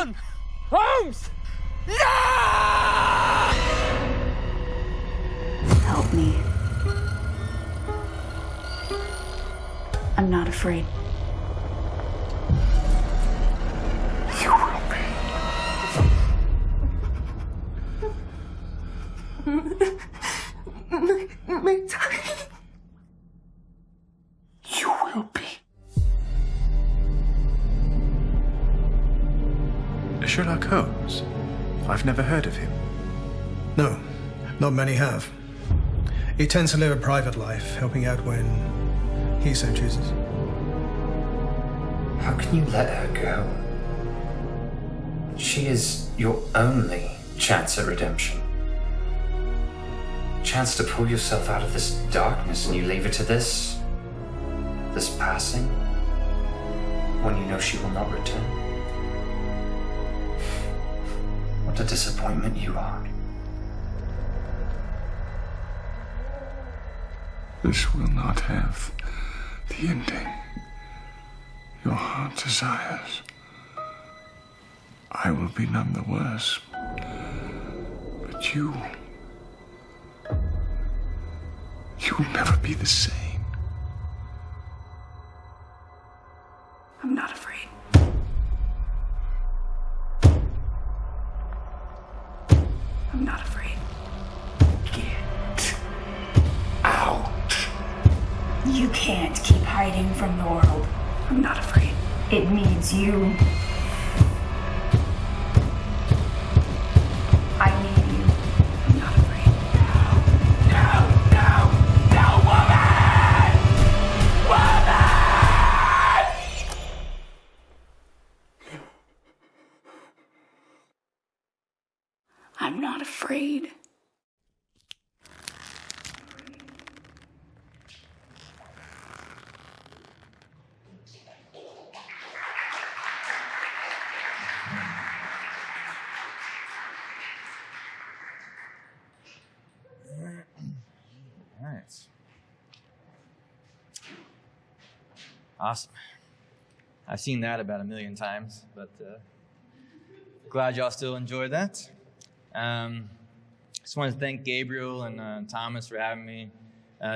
on! Holmes! Yeah! Help me. I'm not afraid. You will be. You will be. Sherlock Holmes? I've never heard of him. No, not many have. He tends to live a private life, helping out when he so chooses. How can you let her go? She is your only chance at redemption. Chance to pull yourself out of this darkness, and you leave her to this passing when you know she will not return. What a disappointment you are. This will not have the ending your heart desires. I will be none the worse. But you will never be the same. I'm not afraid. I'm not afraid. Get out. You can't keep hiding from the world. I'm not afraid. It needs you. I need you. I'm not afraid. No, woman! Woman! I'm not afraid. All right. Awesome. I've seen that about 1,000,000 times, but glad y'all still enjoyed that. Just want to thank Gabriel and Thomas for having me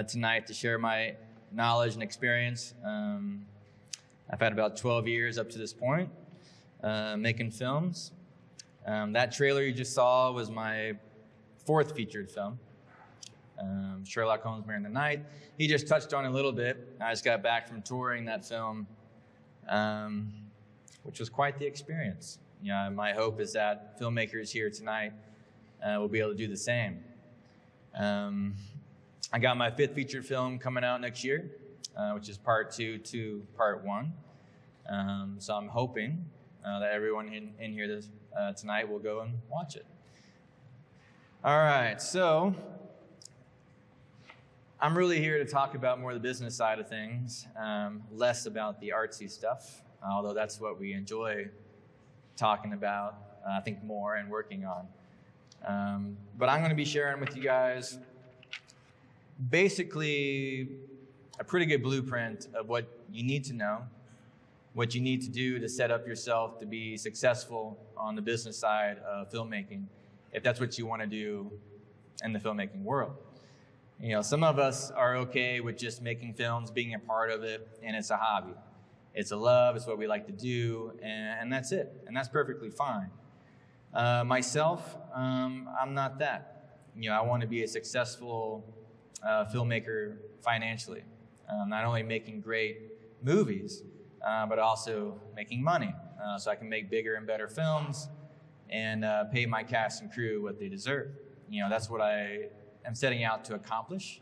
tonight to share my knowledge and experience. I've had about 12 years up to this point making films. That trailer you just saw was my 4th featured film. Sherlock Holmes, Married in the Night. He just touched on it a little bit. I just got back from touring that film, which was quite the experience. You know, my hope is that filmmakers here tonight will be able to do the same. I got my 5th featured film coming out next year, which is part 2 to part 1. So I'm hoping that everyone in here tonight will go and watch it. All right, so I'm really here to talk about more of the business side of things, less about the artsy stuff, although that's what we enjoy talking about, I think, more and working on. But I'm going to be sharing with you guys basically a pretty good blueprint of what you need to know, what you need to do to set up yourself to be successful on the business side of filmmaking, if that's what you want to do in the filmmaking world. You know, some of us are okay with just making films, being a part of it, and it's a hobby. It's a love, it's what we like to do, and that's it. And that's perfectly fine. Myself, I'm not that. You know, I want to be a successful filmmaker financially. Not only making great movies, but also making money. So I can make bigger and better films and pay my cast and crew what they deserve. You know, that's what I am setting out to accomplish.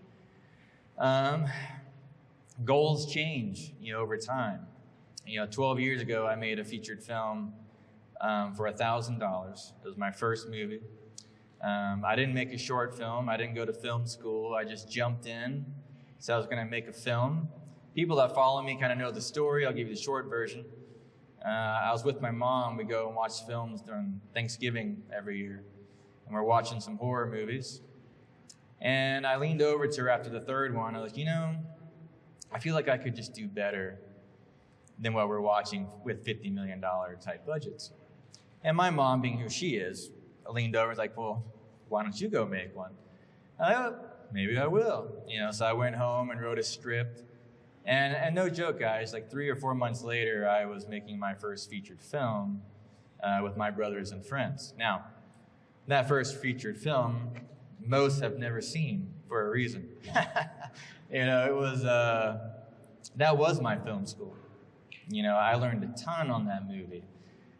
Goals change, you know, over time. You know, 12 years ago, I made a featured film for $1,000. It was my first movie. I didn't make a short film. I didn't go to film school. I just jumped in, said I was going to make a film. People that follow me kind of know the story. I'll give you the short version. I was with my mom. We go and watch films during Thanksgiving every year. And we're watching some horror movies. And I leaned over to her after the 3rd one. I was like, you know, I feel like I could just do better than what we're watching with $50 million type budgets. And my mom, being who she is, leaned over and was like, well, why don't you go make one? I thought, maybe I will. So I went home and wrote a script. And no joke, guys, like 3 or 4 months later, I was making my first featured film with my brothers and friends. Now, that first featured film, most have never seen for a reason. It was, that was my film school. I learned a ton on that movie.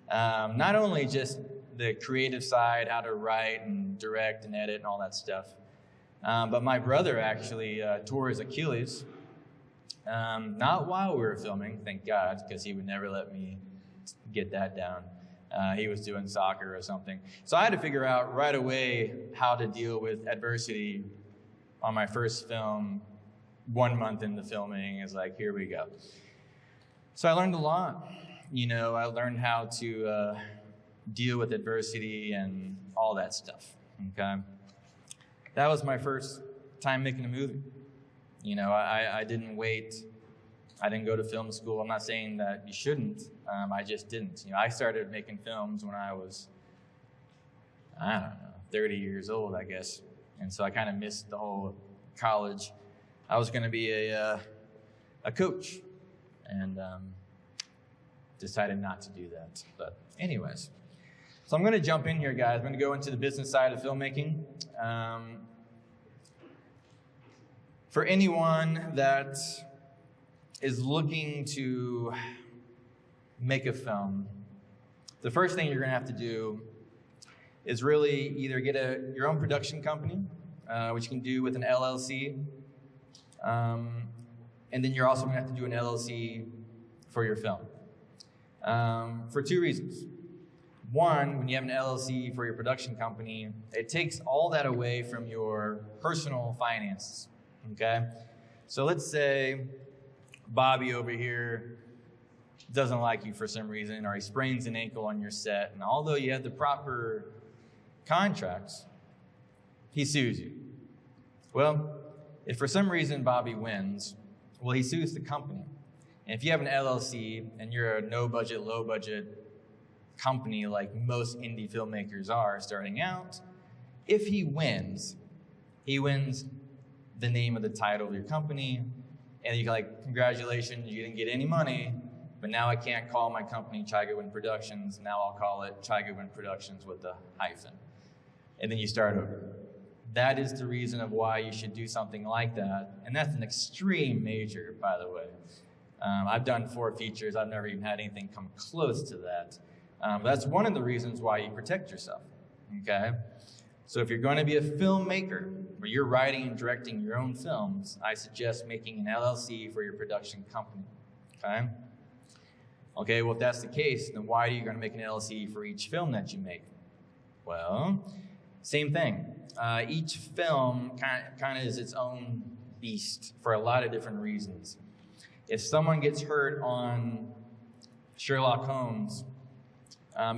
Not only just the creative side, how to write and direct and edit and all that stuff, but my brother actually tore his Achilles. Not while we were filming, thank God, because he would never let me get that down. He was doing soccer or something. So I had to figure out right away how to deal with adversity on my first film. 1 month into filming is like, here we go. So I learned a lot. I learned how to deal with adversity and all that stuff, okay? That was my first time making a movie. I didn't wait. I didn't go to film school. I'm not saying that you shouldn't. I just didn't. I started making films when I was, 30 years old, I guess. And so I kind of missed the whole college. I was going to be a coach, and decided not to do that. But anyways, so I'm going to jump in here, guys. I'm going to go into the business side of filmmaking. For anyone that is looking to make a film, the first thing you're going to have to do is really either get your own production company, which you can do with an LLC, and then you're also going to have to do an LLC for your film. For 2 reasons. One, when you have an LLC for your production company, it takes all that away from your personal finances, okay? So let's say Bobby over here doesn't like you for some reason, or he sprains an ankle on your set, and although you have the proper contracts, he sues you. Well, if for some reason Bobby wins, well, he sues the company. And if you have an LLC and you're a no-budget, low-budget company like most indie filmmakers are starting out, if he wins the name of the title of your company, and you can congratulations, you didn't get any money, but now I can't call my company TriGoodwyn Productions. Now I'll call it TriGoodwyn Productions with a hyphen. And then you start over. That is the reason of why you should do something like that. And that's an extreme major, by the way. I've done 4 features. I've never even had anything come close to that. That's one of the reasons why you protect yourself, okay? So if you're going to be a filmmaker, where you're writing and directing your own films, I suggest making an LLC for your production company, okay? Okay, well, if that's the case, then why are you going to make an LLC for each film that you make? Well, same thing. Each film kind of is its own beast for a lot of different reasons. If someone gets hurt on Sherlock Holmes,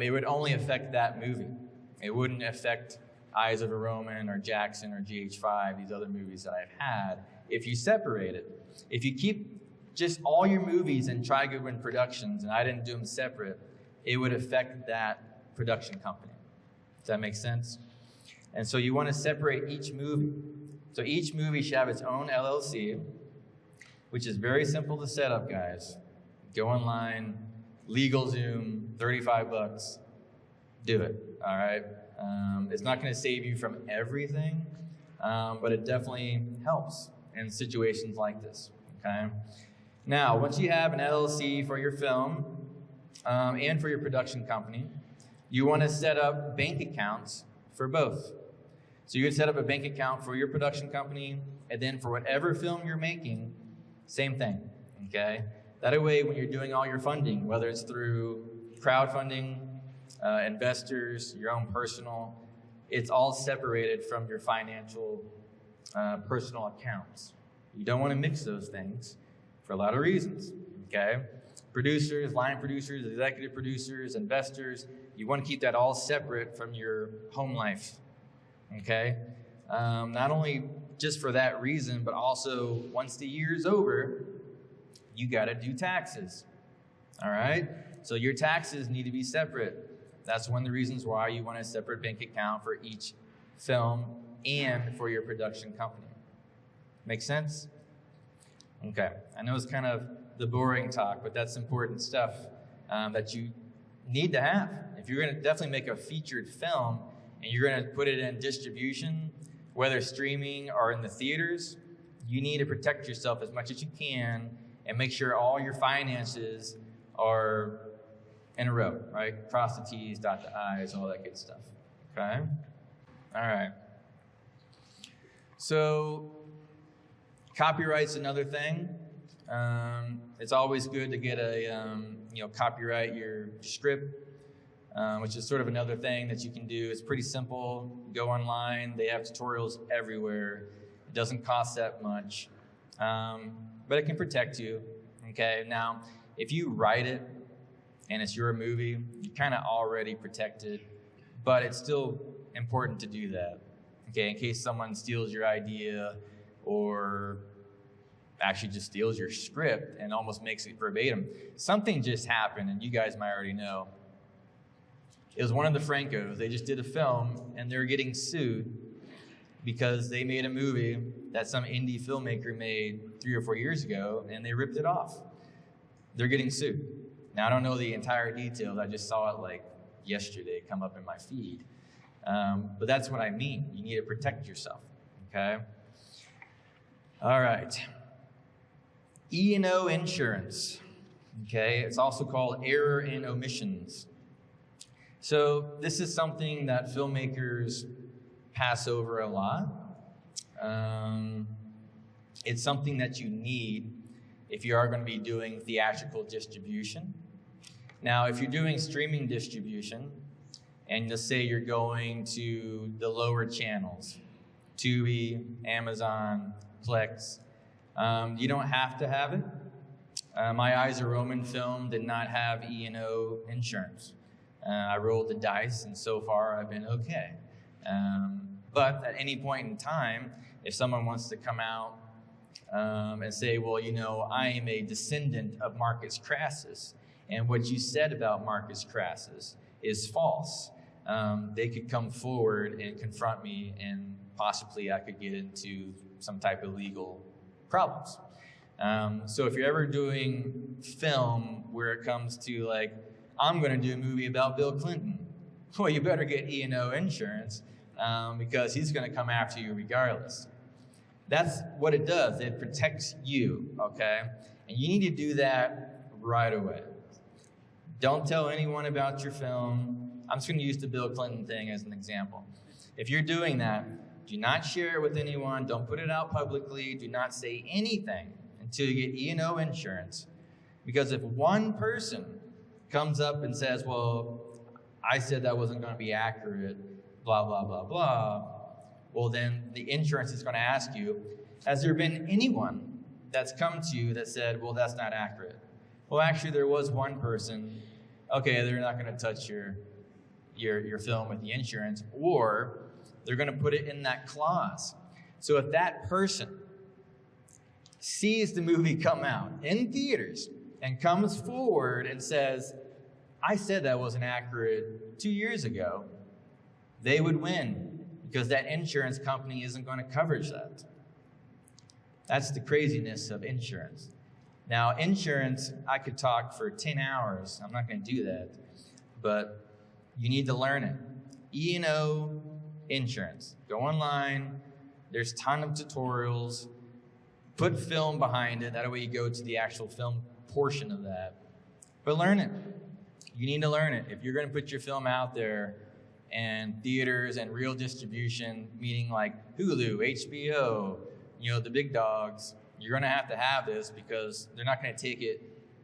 it would only affect that movie. It wouldn't affect Eyes of a Roman or Jackson or GH5, these other movies that I've had, if you separate it. If you keep just all your movies in TriGoodwyn Productions, and I didn't do them separate, it would affect that production company. Does that make sense? And so you want to separate each movie. So each movie should have its own LLC, which is very simple to set up, guys. Go online, LegalZoom, $35, do it, all right? It's not going to save you from everything, but it definitely helps in situations like this, okay? Now, once you have an LLC for your film and for your production company, you want to set up bank accounts for both. So you would set up a bank account for your production company, and then for whatever film you're making, same thing, okay? That way, when you're doing all your funding, whether it's through crowdfunding, investors, your own personal, it's all separated from your financial personal accounts. You don't want to mix those things for a lot of reasons, okay? Producers, line producers, executive producers, investors, you want to keep that all separate from your home life, okay? Not only just for that reason, but also once the year's over, you got to do taxes, all right? So your taxes need to be separate That's one of the reasons why you want a separate bank account for each film and for your production company. Make sense? Okay, I know it's kind of the boring talk, but that's important stuff that you need to have. If you're going to definitely make a featured film and you're going to put it in distribution, whether streaming or in the theaters, you need to protect yourself as much as you can and make sure all your finances are in a row, right? Cross the T's, dot the I's, all that good stuff, okay? All right. So copyright's another thing. It's always good to get a, copyright your script, which is sort of another thing that you can do. It's pretty simple. Go online. They have tutorials everywhere. It doesn't cost that much, but it can protect you, okay? Now, if you write it and it's your movie, you're kind of already protected, but it's still important to do that, okay? In case someone steals your idea or actually just steals your script and almost makes it verbatim. Something just happened, and you guys might already know. It was one of the Francos. They just did a film, and they're getting sued because they made a movie that some indie filmmaker made 3 or 4 years ago, and they ripped it off. They're getting sued. Now, I don't know the entire details. I just saw it like yesterday come up in my feed. But that's what I mean. You need to protect yourself, okay? All right. E&O insurance, okay? It's also called error and omissions. So this is something that filmmakers pass over a lot. It's something that you need if you are going to be doing theatrical distribution. Now, if you're doing streaming distribution, and let's say you're going to the lower channels, Tubi, Amazon, Plex, you don't have to have it. My Eyes Are Roman film did not have E&O insurance. I rolled the dice, and so far I've been okay. But at any point in time, if someone wants to come out and say, well, I am a descendant of Marcus Crassus, and what you said about Marcus Crassus is false, they could come forward and confront me, and possibly I could get into some type of legal problems. So if you're ever doing film where it comes to like, I'm going to do a movie about Bill Clinton, well, you better get E&O insurance because he's going to come after you regardless. That's what it does. It protects you, okay? And you need to do that right away. Don't tell anyone about your film. I'm just going to use the Bill Clinton thing as an example. If you're doing that, do not share it with anyone. Don't put it out publicly. Do not say anything until you get E&O insurance. Because if one person comes up and says, well, I said that wasn't going to be accurate, blah, blah, blah, blah, well, then the insurance is going to ask you, has there been anyone that's come to you that said, well, that's not accurate? Well, actually, there was one person. Okay, they're not going to touch your film with the insurance, or they're going to put it in that clause. So if that person sees the movie come out in theaters and comes forward and says, I said that wasn't accurate 2 years ago, they would win because that insurance company isn't going to cover that. That's the craziness of insurance. Now, insurance, I could talk for 10 hours. I'm not going to do that, but you need to learn it. E&O insurance. Go online. There's a ton of tutorials. Put film behind it. That way you go to the actual film portion of that. But learn it. You need to learn it. If you're going to put your film out there and theaters and real distribution, meaning like Hulu, HBO, the big dogs, you're going to have this because they're not going to take it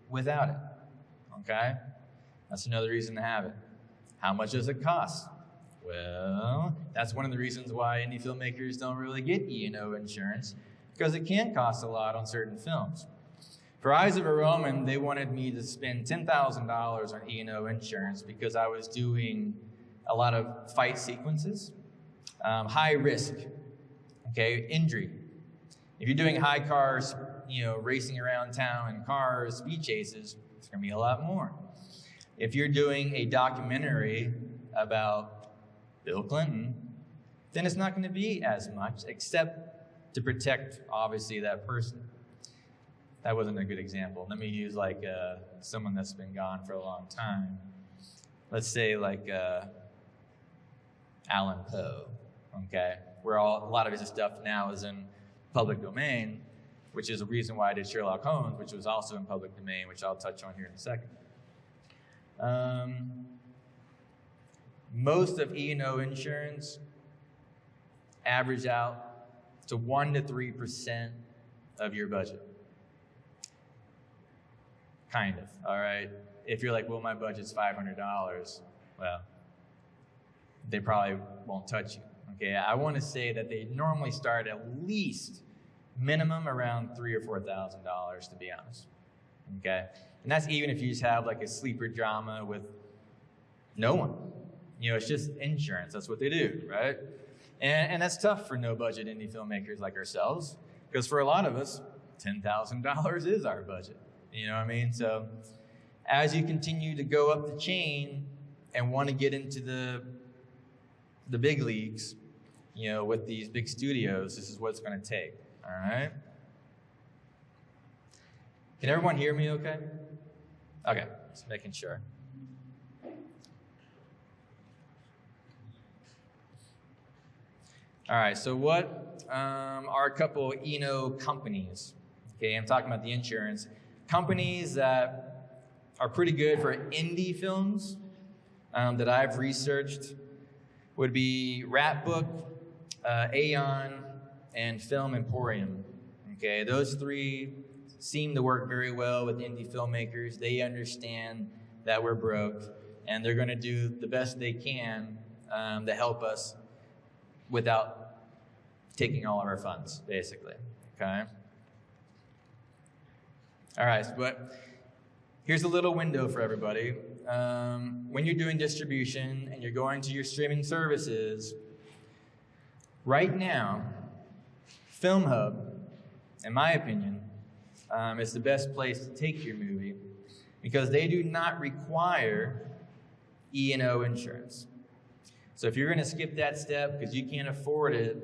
without it. Okay? That's another reason to have it. How much does it cost? Well, that's one of the reasons why indie filmmakers don't really get E&O insurance, because it can cost a lot on certain films. For Eyes of a Roman, they wanted me to spend $10,000 on E&O insurance because I was doing a lot of fight sequences, high risk, okay, injury. If you're doing high cars, racing around town in cars, speed chases, it's going to be a lot more. If you're doing a documentary about Bill Clinton, then it's not going to be as much, except to protect, obviously, that person. That wasn't a good example. Let me use like someone that's been gone for a long time. Let's say like Allan Poe, okay? Where a lot of his stuff now is in public domain, which is a reason why I did Sherlock Holmes, which was also in public domain, which I'll touch on here in a second. Most of E&O insurance average out to 1 to 3% of your budget. Kind of, all right? If you're like, well, my budget's $500, well, they probably won't touch you, okay? I want to say that they normally start at least minimum around $3,000 or $4,000, to be honest, okay? And that's even if you just have like a sleeper drama with no one. You know, it's just insurance. That's what they do, right? And that's tough for no-budget indie filmmakers like ourselves, because for a lot of us, $10,000 is our budget. You know what I mean? So as you continue to go up the chain and want to get into the big leagues, you know, with these big studios, this is what it's going to take, all right? Can everyone hear me okay? Okay, just making sure. All right, so what are a couple E&O companies? Okay, I'm talking about the insurance. Companies that are pretty good for indie films that I've researched would be Ratbook, Aeon, and Film Emporium. Okay, those three seem to work very well with indie filmmakers. They understand that we're broke, and they're going to do the best they can to help us without taking all of our funds, basically, okay? All right, but here's a little window for everybody. When you're doing distribution and you're going to your streaming services, right now, FilmHub, in my opinion, is the best place to take your movie because they do not require E&O insurance. So if you're going to skip that step because you can't afford it,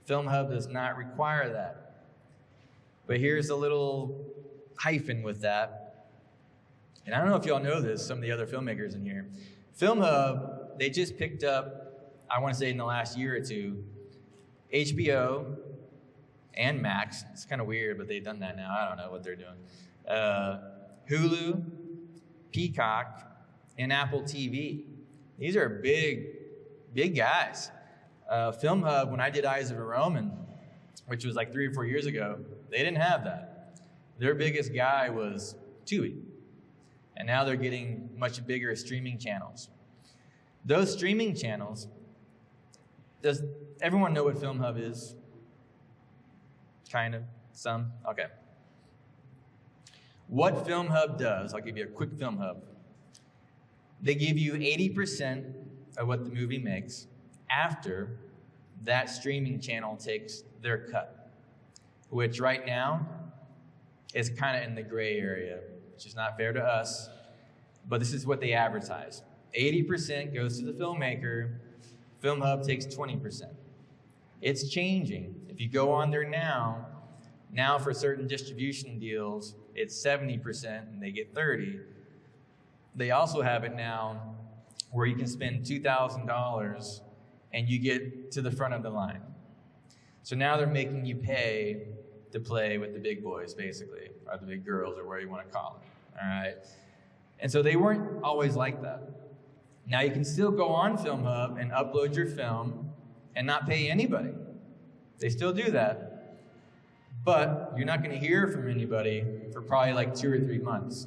FilmHub does not require that. But here's a little hyphen with that. And I don't know if y'all know this, some of the other filmmakers in here. FilmHub, they just picked up, I want to say in the last year or two, HBO and Max. It's kind of weird, but they've done that now. I don't know what they're doing. Hulu, Peacock, and Apple TV. These are big guys. FilmHub, when I did Eyes of a Roman, which was like 3 or 4 years ago, they didn't have that. Their biggest guy was Tubi. And now they're getting much bigger streaming channels. Those streaming channels, does everyone know what FilmHub is? Kind of, some, okay. What FilmHub does, I'll give you a quick FilmHub. They give you 80% of what the movie makes after that streaming channel takes their cut, which right now is kind of in the gray area, which is not fair to us, but this is what they advertise. 80% goes to the filmmaker, FilmHub takes 20%. It's changing. If you go on there now for certain distribution deals, it's 70% and they get 30%. They also have it now where you can spend $2,000 and you get to the front of the line. So now they're making you pay to play with the big boys, basically, or the big girls, or whatever you want to call them, all right? And so they weren't always like that. Now you can still go on FilmHub and upload your film and not pay anybody. They still do that. But you're not going to hear from anybody for probably like 2 or 3 months.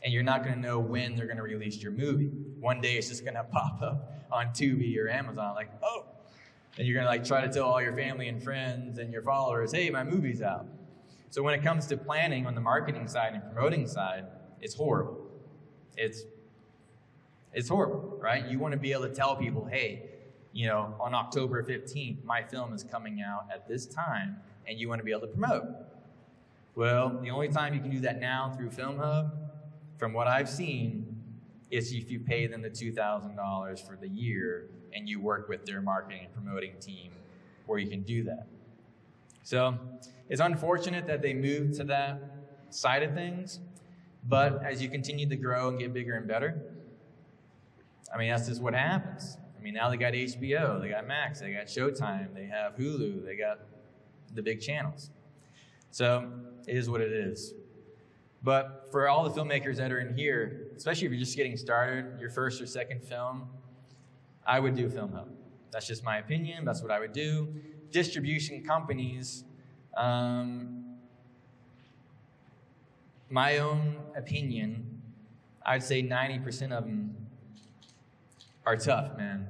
And you're not going to know when they're going to release your movie. One day it's just going to pop up on Tubi or Amazon, like, oh. And you're going to like try to tell all your family and friends and your followers, hey, my movie's out. So when it comes to planning on the marketing side and promoting side, it's horrible. It's horrible, right? You want to be able to tell people, hey, you know, on October 15th, my film is coming out at this time, and you want to be able to promote. Well, the only time you can do that now through FilmHub, from what I've seen, is if you pay them the $2,000 for the year and you work with their marketing and promoting team where you can do that. So it's unfortunate that they moved to that side of things, but as you continue to grow and get bigger and better, I mean, that's just what happens. I mean, now they got HBO, they got Max, they got Showtime, they have Hulu, they got the big channels. So it is what it is. But for all the filmmakers that are in here, especially if you're just getting started, your first or second film, I would do Film Hub. That's just my opinion. That's what I would do. Distribution companies, my own opinion, I'd say 90% of them are tough, man.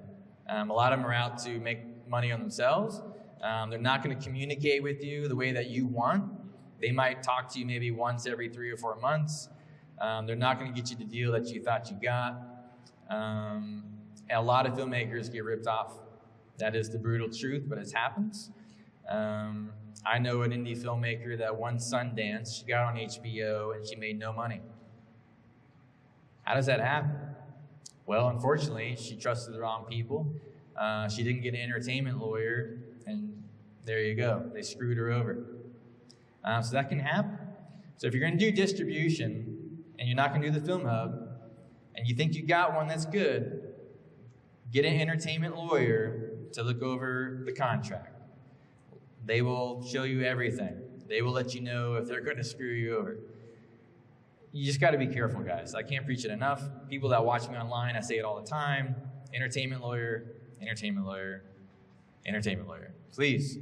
A lot of them are out to make money on themselves. They're not going to communicate with you the way that you want. They might talk to you maybe once every 3 or 4 months. They're not going to get you the deal that you thought you got. And a lot of filmmakers get ripped off. That is the brutal truth, but it happens. I know an indie filmmaker that won Sundance. She got on HBO and she made no money. How does that happen? Well, unfortunately, she trusted the wrong people. She didn't get an entertainment lawyer, and there you go. They screwed her over. So that can happen. So if you're going to do distribution and you're not going to do the Film Hub, and you think you got one that's good, get an entertainment lawyer to look over the contract. They will show you everything. They will let you know if they're going to screw you over. You just got to be careful, guys. I can't preach it enough. People that watch me online, I say it all the time. Entertainment lawyer, entertainment lawyer, entertainment lawyer. Please,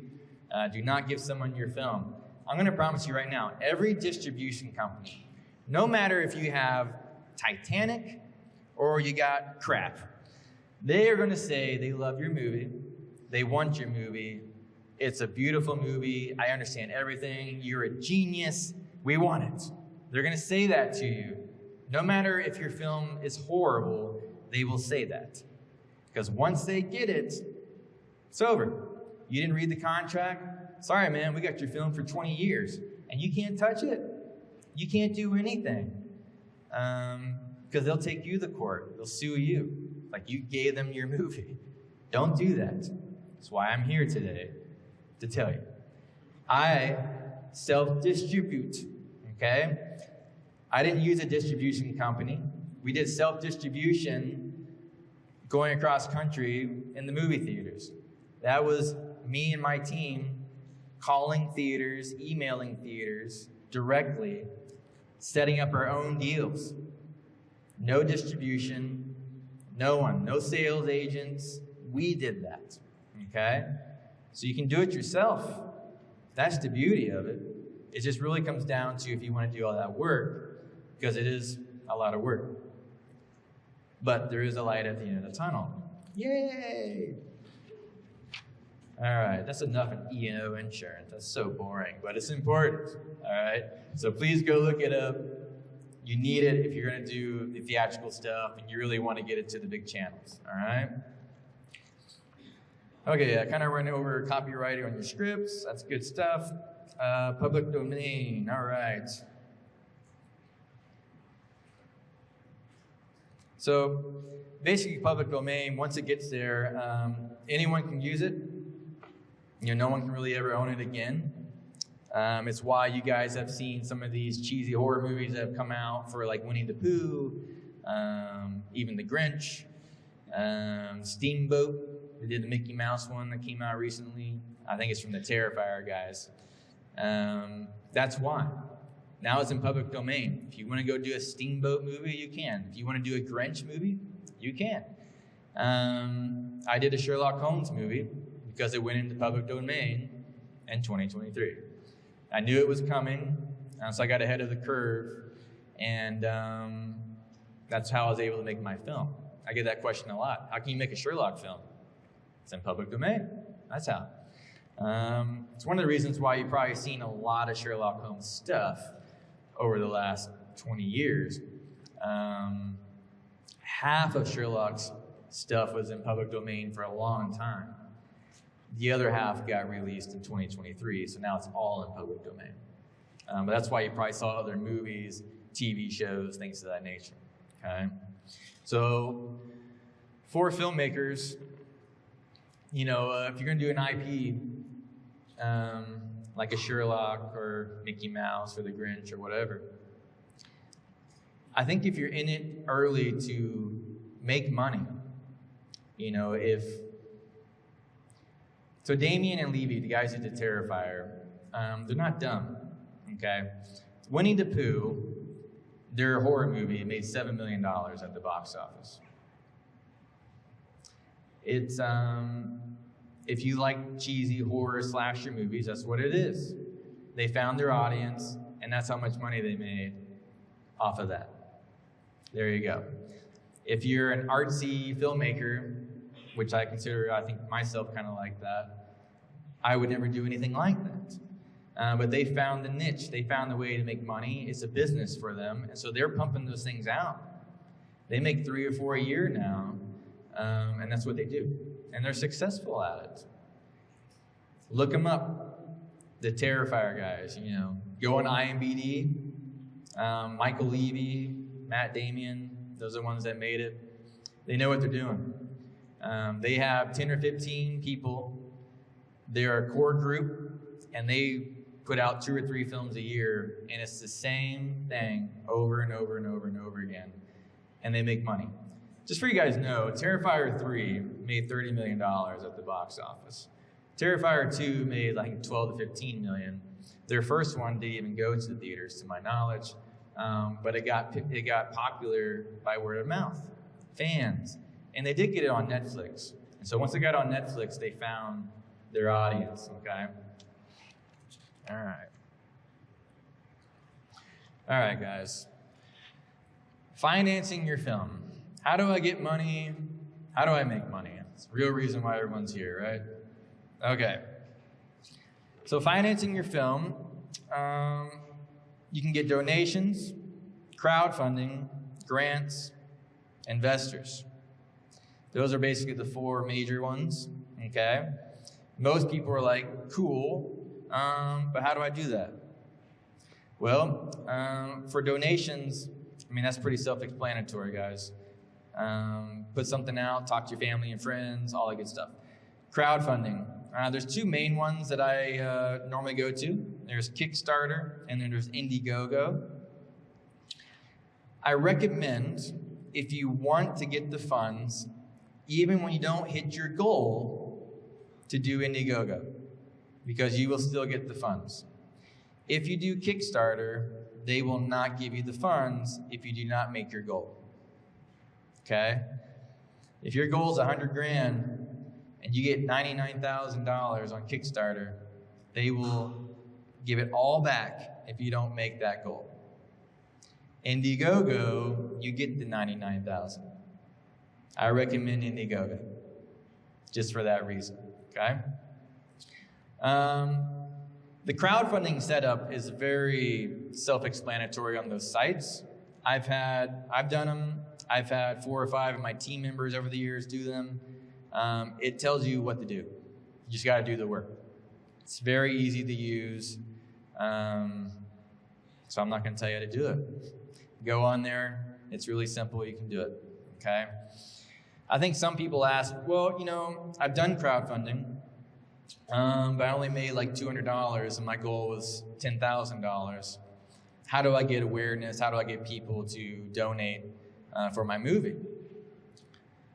do not give someone your film. I'm going to promise you right now, every distribution company, no matter if you have Titanic or you got crap, they are going to say they love your movie, they want your movie, it's a beautiful movie, I understand everything, you're a genius, we want it. They're going to say that to you. No matter if your film is horrible, they will say that. Because once they get it, it's over. You didn't read the contract? Sorry, man, we got your film for 20 years, and you can't touch it. You can't do anything. Because they'll take you to court. They'll sue you. Like you gave them your movie. Don't do that. That's why I'm here today to tell you. I self-distribute, okay? I didn't use a distribution company. We did self-distribution going across country in the movie theaters. That was me and my team calling theaters, emailing theaters directly, setting up our own deals. No distribution, no one, no sales agents. We did that, okay? So you can do it yourself. That's the beauty of it. It just really comes down to if you want to do all that work, because it is a lot of work. But there is a light at the end of the tunnel. Yay! All right, that's enough in E&O insurance. That's so boring, but it's important, all right? So please go look it up. You need it if you're going to do the theatrical stuff and you really want to get it to the big channels, all right? Okay, I kind of ran over copywriting on your scripts. That's good stuff. Public domain, all right. So basically public domain, once it gets there, anyone can use it. You know, no one can really ever own it again. It's why you guys have seen some of these cheesy horror movies that have come out for like Winnie the Pooh, even The Grinch, Steamboat. They did the Mickey Mouse one that came out recently. I think it's from the Terrifier guys. That's why. Now it's in public domain. If you want to go do a Steamboat movie, you can. If you want to do a Grinch movie, you can. I did a Sherlock Holmes movie because it went into public domain in 2023. I knew it was coming, so I got ahead of the curve, and that's how I was able to make my film. I get that question a lot. How can you make a Sherlock film? It's in public domain. That's how. It's one of the reasons why you've probably seen a lot of Sherlock Holmes stuff over the last 20 years. Half of Sherlock's stuff was in public domain for a long time. The other half got released in 2023, so now it's all in public domain. But that's why you probably saw other movies TV shows, things of that nature. Okay, so for filmmakers, if you're going to do an IP, like a Sherlock or Mickey Mouse or the Grinch or whatever, I think if you're in it early to make money, so Damien and Levy, the guys who did Terrifier, they're not dumb, okay? Winnie the Pooh, their horror movie, made $7 million at the box office. It's, if you like cheesy horror slasher movies, that's what it is. They found their audience, and that's how much money they made off of that. There you go. If you're an artsy filmmaker, which I think myself kind of like that, I would never do anything like that. But they found the niche. They found the way to make money. It's a business for them, and so they're pumping those things out. They make 3 or 4 a year now, and that's what they do. And they're successful at it. Look them up. The Terrifier guys, Go on IMDb. Michael Levy, Matt Damien, those are the ones that made it. They know what they're doing. They have 10 or 15 people. They're a core group, and they put out 2 or 3 films a year, and it's the same thing over and over and over and over again, and they make money. Just for you guys to know, Terrifier 3 made $30 million at the box office. Terrifier 2 made like 12 to 15 million. Their first one didn't even go to the theaters, to my knowledge, but it got popular by word of mouth, fans, and they did get it on Netflix. And so once it got on Netflix, they found their audience. Okay. All right, guys. Financing your film. How do I get money? How do I make money? It's the real reason why everyone's here, right? Okay. So financing your film, you can get donations, crowdfunding, grants, investors. Those are basically the 4 major ones, okay? Most people are like, cool, but how do I do that? Well, for donations, that's pretty self-explanatory, guys. Put something out, talk to your family and friends, all that good stuff. Crowdfunding. There's 2 main ones that I normally go to. There's Kickstarter, and then there's Indiegogo. I recommend, if you want to get the funds, even when you don't hit your goal, to do Indiegogo, because you will still get the funds. If you do Kickstarter, they will not give you the funds if you do not make your goal. Okay? If your goal is $100,000 and you get $99,000 on Kickstarter, they will give it all back if you don't make that goal. Indiegogo, you get the $99,000. I recommend Indiegogo, just for that reason. Okay? The crowdfunding setup is very self-explanatory on those sites. I've done them. I've had 4 or 5 of my team members over the years do them. It tells you what to do. You just got to do the work. It's very easy to use. So I'm not going to tell you how to do it. Go on there. It's really simple. You can do it. Okay? I think some people ask, well, I've done crowdfunding, but I only made like $200 and my goal was $10,000. How do I get awareness? How do I get people to donate for my movie?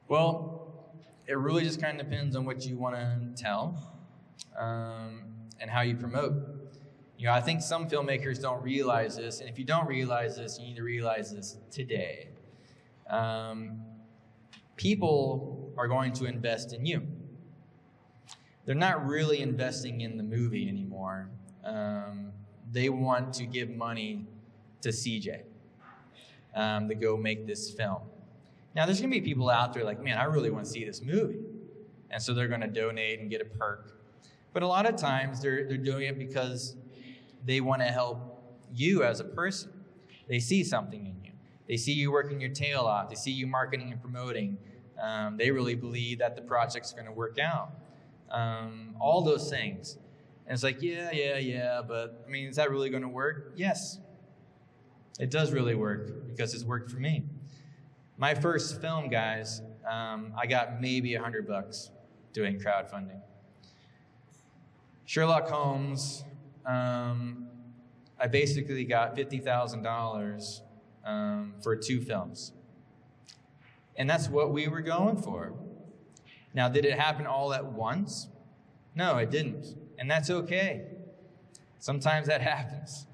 Well, it really just kind of depends on what you want to tell and how you promote. I think some filmmakers don't realize this, and if you don't realize this, you need to realize this today. People are going to invest in you. They're not really investing in the movie anymore. They want to give money to CJ to go make this film. Now, there's going to be people out there like, man, I really want to see this movie. And so they're going to donate and get a perk. But a lot of times they're doing it because they want to help you as a person. They see something in you. They see you working your tail off. They see you marketing and promoting. They really believe that the project's going to work out. All those things. And it's like, yeah, but, is that really going to work? Yes. It does really work because it's worked for me. My first film, guys, I got maybe $100 doing crowdfunding. Sherlock Holmes, I basically got $50,000 for 2 films. And that's what we were going for. Now, did it happen all at once? No, it didn't. And that's okay. Sometimes that happens.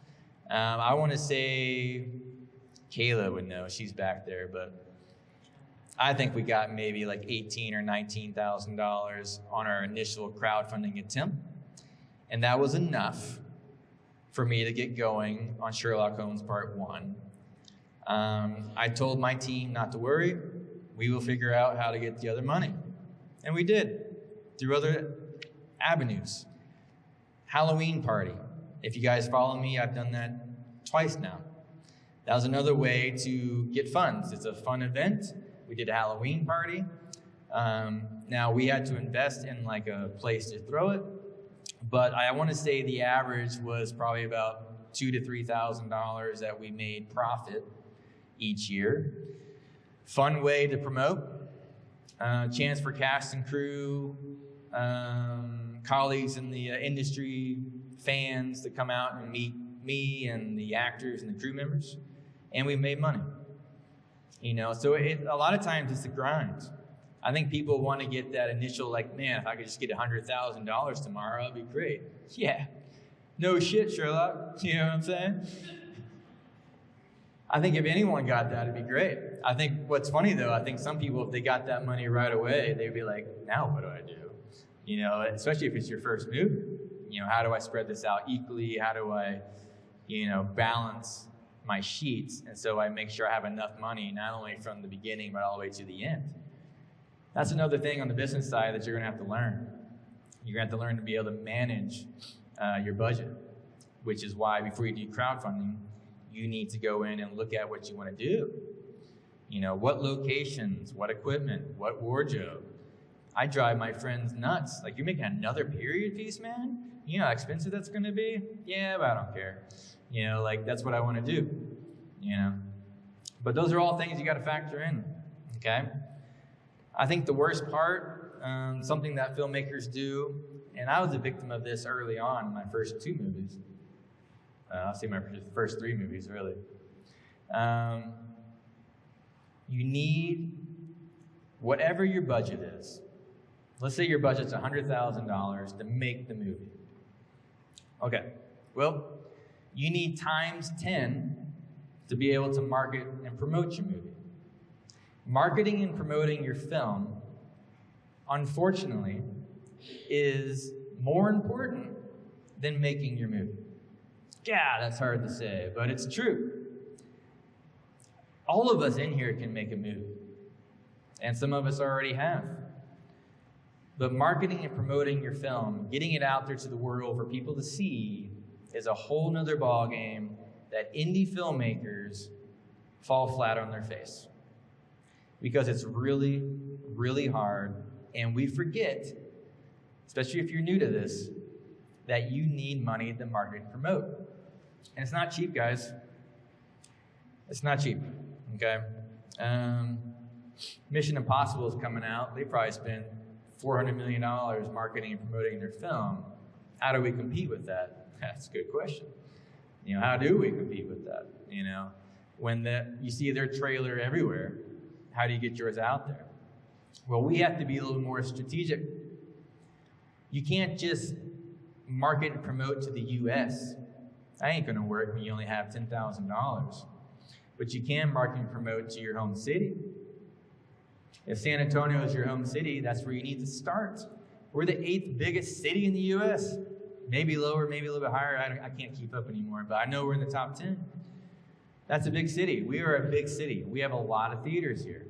I want to say Kayla would know. She's back there, but I think we got maybe like $18,000 or $19,000 on our initial crowdfunding attempt. And that was enough for me to get going on Sherlock Holmes Part 1. I told my team not to worry. We will figure out how to get the other money. And we did, through other avenues. Halloween party. If you guys follow me, I've done that twice now. That was another way to get funds. It's a fun event. We did a Halloween party. Now, we had to invest in like a place to throw it. But I want to say the average was probably about $2,000 to $3,000 that we made profit each year. Fun way to promote. Chance for cast and crew, colleagues in the industry, fans to come out and meet me and the actors and the crew members. And we made money. You know, so a lot of times it's the grind. I think people want to get that initial, like, man, if I could just get $100,000 tomorrow, that'd be great. Yeah. No shit, Sherlock. You know what I'm saying? I think if anyone got that, it'd be great. I think what's funny, though, I think some people, if they got that money right away, they'd be like, now what do I do? You know, especially if it's your first movie. You know, how do I spread this out equally? How do I, you know, balance my sheets? And so I make sure I have enough money, not only from the beginning, but all the way to the end. That's another thing on the business side that you're going to have to learn. You're going to have to learn to be able to manage your budget, which is why before you do crowdfunding, you need to go in and look at what you want to do. You know, what locations, what equipment, what wardrobe. I drive my friends nuts. Like, you're making another period piece, man? You know how expensive that's going to be? Yeah, but I don't care. You know, like, that's what I want to do. You know? But those are all things you got to factor in, okay? I think the worst part, something that filmmakers do, and I was a victim of this early on in my first 2 movies. I'll say my first 3 movies, really. You need whatever your budget is. Let's say your budget's $100,000 to make the movie. Okay, well, you need times 10 to be able to market and promote your movie. Marketing and promoting your film, unfortunately, is more important than making your movie. Yeah, that's hard to say, but it's true. All of us in here can make a movie, and some of us already have. But marketing and promoting your film, getting it out there to the world for people to see, is a whole nother ballgame that indie filmmakers fall flat on their face. Because it's really, really hard, and we forget, especially if you're new to this, that you need money to market and promote. And it's not cheap, guys. It's not cheap, okay? Mission Impossible is coming out. They probably spent $400 million marketing and promoting their film. How do we compete with that? That's a good question. You know, how do we compete with that? You know, when you see their trailer everywhere, how do you get yours out there? Well, we have to be a little more strategic. You can't just market and promote to the U.S. That ain't gonna work when you only have $10,000. But you can market and promote to your home city. If San Antonio is your home city, that's where you need to start. We're the 8th biggest city in the U.S. Maybe lower, maybe a little bit higher. I can't keep up anymore, but I know we're in the top 10. That's a big city. We are a big city. We have a lot of theaters here.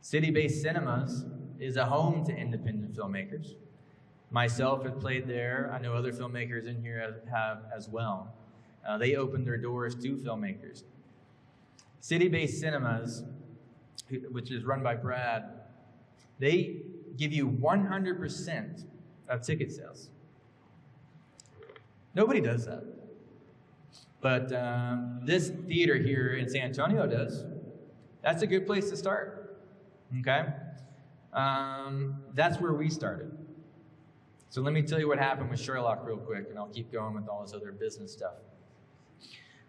City-based cinemas is a home to independent filmmakers. Myself have played there. I know other filmmakers in here have as well. They open their doors to filmmakers. City-based cinemas, which is run by Brad, they give you 100% of ticket sales. Nobody does that. But this theater here in San Antonio does. That's a good place to start, okay? That's where we started. So let me tell you what happened with Sherlock real quick, and I'll keep going with all this other business stuff.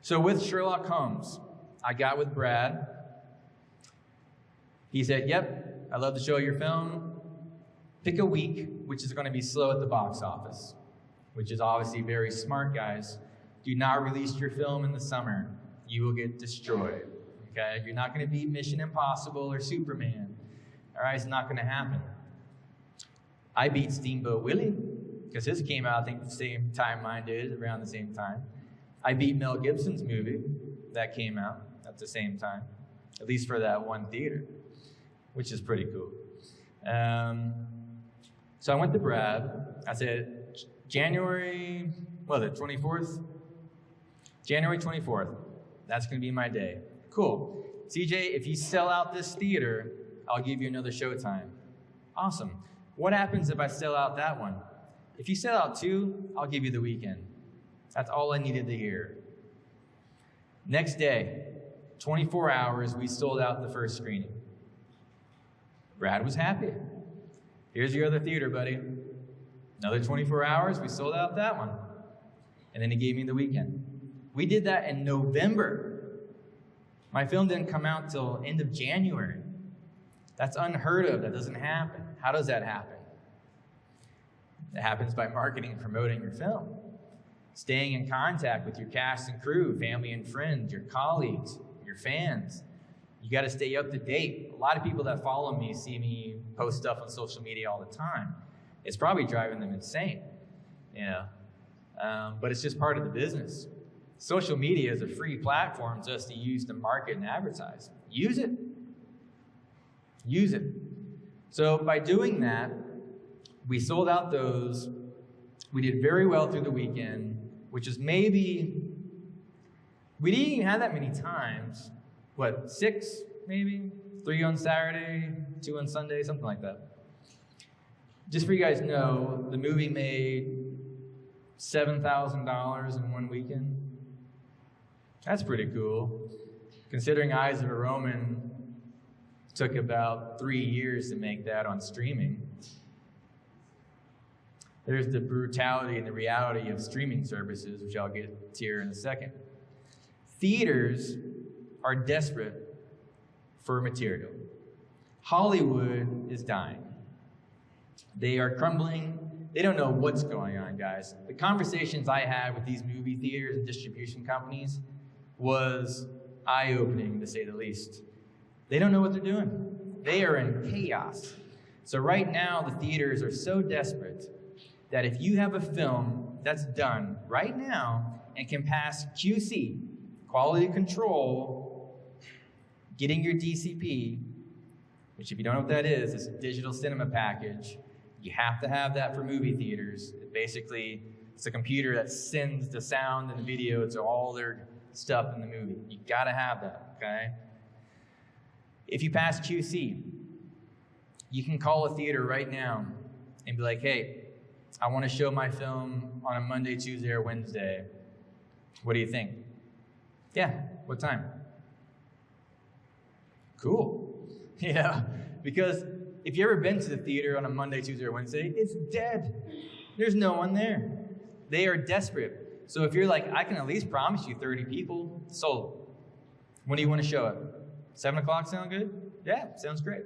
So with Sherlock Holmes, I got with Brad. He said, yep, I love to show your film. Pick a week, which is going to be slow at the box office, which is obviously very smart, guys. Do not release your film in the summer. You will get destroyed, okay? You're not going to beat Mission Impossible or Superman. All right, it's not going to happen. I beat Steamboat Willie, because his came out, I think, the same time mine did, around the same time. I beat Mel Gibson's movie that came out at the same time, at least for that one theater, which is pretty cool. So I went to Brad. I said, January 24th? January 24th. That's going to be my day. Cool. CJ, if you sell out this theater, I'll give you another showtime. Awesome. What happens if I sell out that one? If you sell out 2, I'll give you the weekend. That's all I needed to hear. Next day, 24 hours, we sold out the first screening. Brad was happy. Here's your other theater, buddy. Another 24 hours, we sold out that one. And then he gave me the weekend. We did that in November. My film didn't come out till end of January. That's unheard of. That doesn't happen. How does that happen? It happens by marketing and promoting your film. Staying in contact with your cast and crew, family and friends, your colleagues, your fans. You got to stay up to date. A lot of people that follow me see me post stuff on social media all the time. It's probably driving them insane, you know. But it's just part of the business. Social media is a free platform just to use to market and advertise. Use it. Use it. So by doing that, we sold out those. We did very well through the weekend, which is maybe, we didn't even have that many times. What, 6 maybe? 3 on Saturday, 2 on Sunday, something like that. Just for you guys to know, the movie made $7,000 in one weekend. That's pretty cool. Considering Eyes of a Roman took about 3 years to make that on streaming. There's the brutality and the reality of streaming services, which I'll get to here in a second. Theaters are desperate for material. Hollywood is dying. They are crumbling. They don't know what's going on, guys. The conversations I had with these movie theaters and distribution companies was eye-opening, to say the least. They don't know what they're doing. They are in chaos. So right now, the theaters are so desperate that if you have a film that's done right now and can pass QC, quality control, getting your DCP, which if you don't know what that is, it's a digital cinema package. You have to have that for movie theaters. Basically, it's a computer that sends the sound and the video to all their stuff in the movie. You gotta have that, okay? If you pass QC, you can call a theater right now and be like, hey, I want to show my film on a Monday, Tuesday, or Wednesday. What do you think? Yeah, what time? Cool. Yeah, because if you've ever been to the theater on a Monday, Tuesday, or Wednesday, it's dead. There's no one there. They are desperate. So if you're like, I can at least promise you 30 people, sold. When do you want to show it? 7 o'clock sound good? Yeah, sounds great.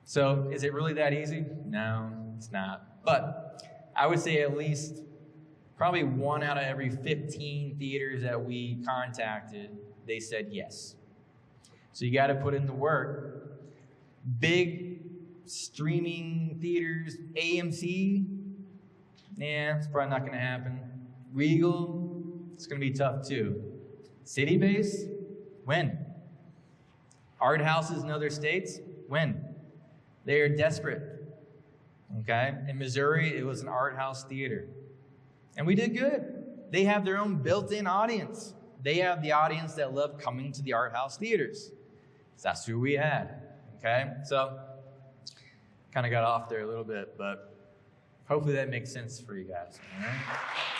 So is it really that easy? No, it's not. But I would say at least probably 1 out of every 15 theaters that we contacted, they said yes. So you got to put in the work. Big streaming theaters, AMC, yeah, it's probably not going to happen. Regal, it's going to be tough too. City base, when? Art houses in other states, when? They are desperate, okay? In Missouri, it was an art house theater. And we did good. They have their own built-in audience. They have the audience that love coming to the art house theaters. So that's who we had, okay? So, kind of got off there a little bit, but hopefully that makes sense for you guys, all right?